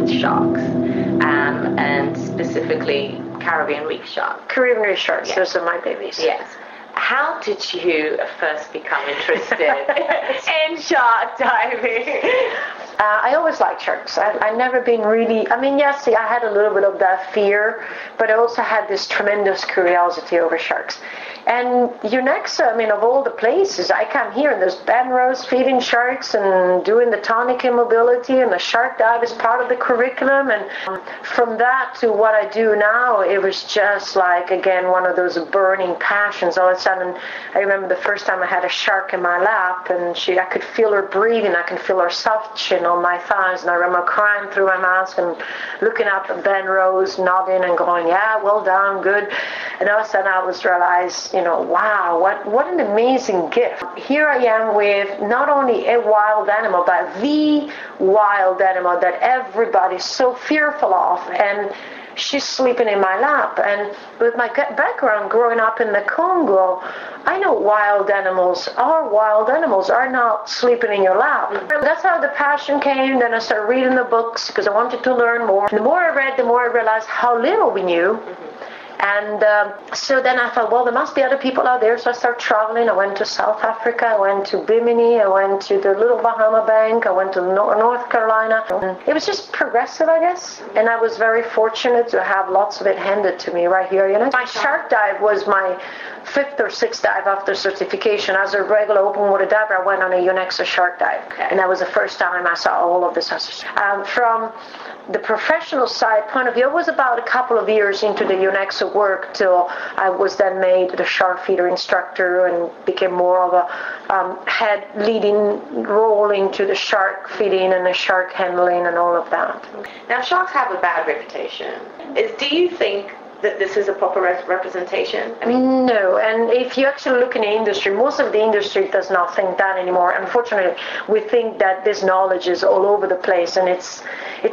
with sharks, and specifically Caribbean reef sharks. Caribbean reef sharks, Yes. those are my babies. Yes. How did you first become interested in shark diving? I always liked sharks. I've never been really, yes, I had a little bit of that fear, but I also had this tremendous curiosity over sharks. And UNEXA, of all the places, I come here and there's Benrose feeding sharks and doing the tonic immobility, and the shark dive is part of the curriculum. And from that to what I do now, it was just like, again, one of those burning passions. All of a sudden, I remember the first time I had a shark in my lap, and I could feel her breathing. I can feel her soft chin on my thighs, and I remember crying through my mask and looking up at Benrose, nodding and going, yeah, well done, good. And all of a sudden I was realized, wow, what an amazing gift. Here I am with not only a wild animal, but the wild animal that everybody's so fearful of, and she's sleeping in my lap. And with my background growing up in the Congo, I know wild animals are not sleeping in your lap. That's how the passion came. Then I started reading the books because I wanted to learn more. The more I read, the more I realized how little we knew. And so then I thought, well, there must be other people out there. So I started traveling. I went to South Africa. I went to Bimini. I went to the Little Bahama Bank. I went to North Carolina. It was just progressive, I guess. And I was very fortunate to have lots of it handed to me right here. My shark dive was my 5th or 6th dive after certification. As a regular open water diver, I went on a UNEXA shark dive. And that was the first time I saw all of this. From the professional side point of view, it was about a couple of years into the UNEXA work till I was then made the shark feeder instructor and became more of a head leading role into the shark feeding and the shark handling and all of that. Now, sharks have a bad reputation. Do you think that this is a proper representation? No, and if you actually look in the industry, most of the industry does not think that anymore. Unfortunately, we think that this knowledge is all over the place, and it's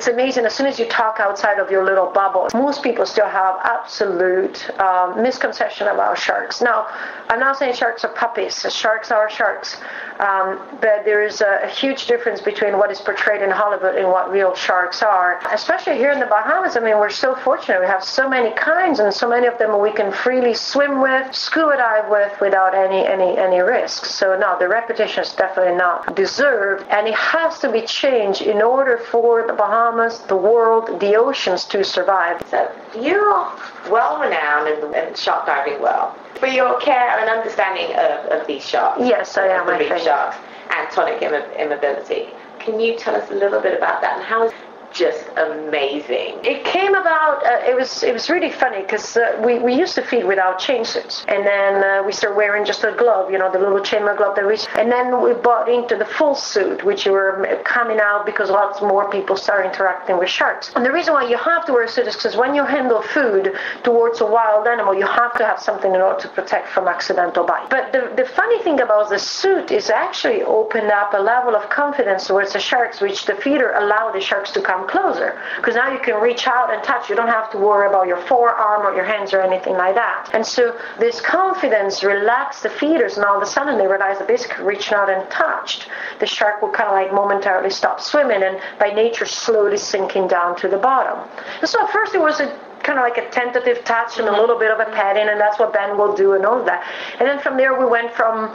amazing. As soon as you talk outside of your little bubble, most people still have absolute misconception about sharks. Now, I'm not saying sharks are puppies. Sharks are sharks. But there is a huge difference between what is portrayed in Hollywood and what real sharks are. Especially here in the Bahamas, we're so fortunate. We have so many kinds, and so many of them we can freely swim with, scuba dive with, without any risk. So no, the reputation is definitely not deserved, and it has to be changed in order for the Bahamas, the world, the oceans to survive. So you're well renowned in shark diving world for your care and understanding of these sharks. Yes, I am. The reef sharks and tonic immobility. Can you tell us a little bit about that and how? Just amazing. It came about, it was really funny because we used to feed without chain suits, and then we started wearing just a glove, the little chainmail glove that and then we bought into the full suit, which were coming out because lots more people started interacting with sharks. And the reason why you have to wear a suit is because when you handle food towards a wild animal, you have to have something in order to protect from accidental bite. But the funny thing about the suit is actually opened up a level of confidence towards the sharks, which the feeder allowed the sharks to come closer, because now you can reach out and touch. You don't have to worry about your forearm or your hands or anything like that. And so this confidence relaxed the feeders, and all of a sudden they realized that basically reaching out and touched, the shark would kind of like momentarily stop swimming and by nature slowly sinking down to the bottom. And so at first it was kind of like a tentative touch and a little bit of a patting, and that's what Ben will do and all of that. And then from there we went from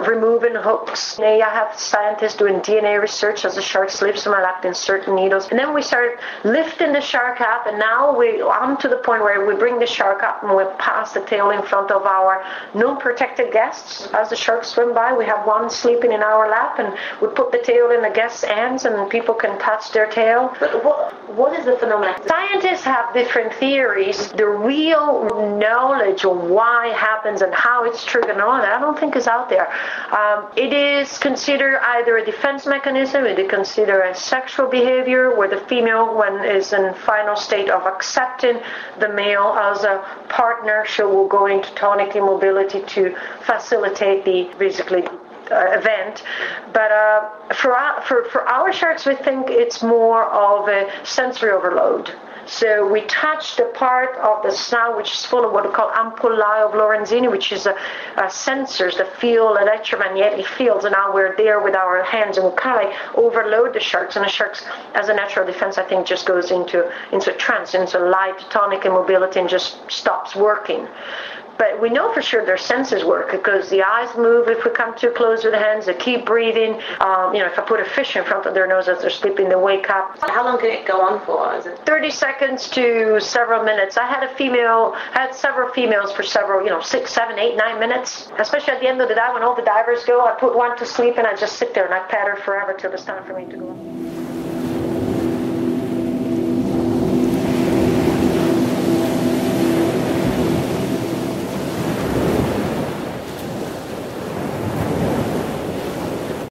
removing hooks. I have scientists doing DNA research as the shark sleeps in my lap, inserting needles. And then we started lifting the shark up, and now I'm to the point where we bring the shark up and we pass the tail in front of our non-protected guests. As the sharks swim by, we have one sleeping in our lap, and we put the tail in the guest's hands and people can touch their tail. But what is the phenomenon? Scientists have different theories. The real knowledge of why it happens and how it's triggered and all that, I don't think is out there. It is considered either a defense mechanism, it is considered a sexual behavior where the female, when is in final state of accepting the male as a partner, she will go into tonic immobility to facilitate the basically event. But for our sharks, we think it's more of a sensory overload. So we touch the part of the snout which is full of what we call ampullae of Lorenzini, which is sensors that feel electromagnetic fields, and now we're there with our hands and we kind of like overload the sharks, and the sharks, as a natural defense, I think, just goes into trance, into light, tonic immobility, and just stops working. But we know for sure their senses work because the eyes move if we come too close with the hands. They keep breathing. If I put a fish in front of their nose as they're sleeping, they wake up. How long can it go on for? Is it 30 seconds to several minutes. I had several females for several, 6, 7, 8, 9 minutes. Especially at the end of the day when all the divers go, I put one to sleep and I just sit there and I pat her forever till it's time for me to go.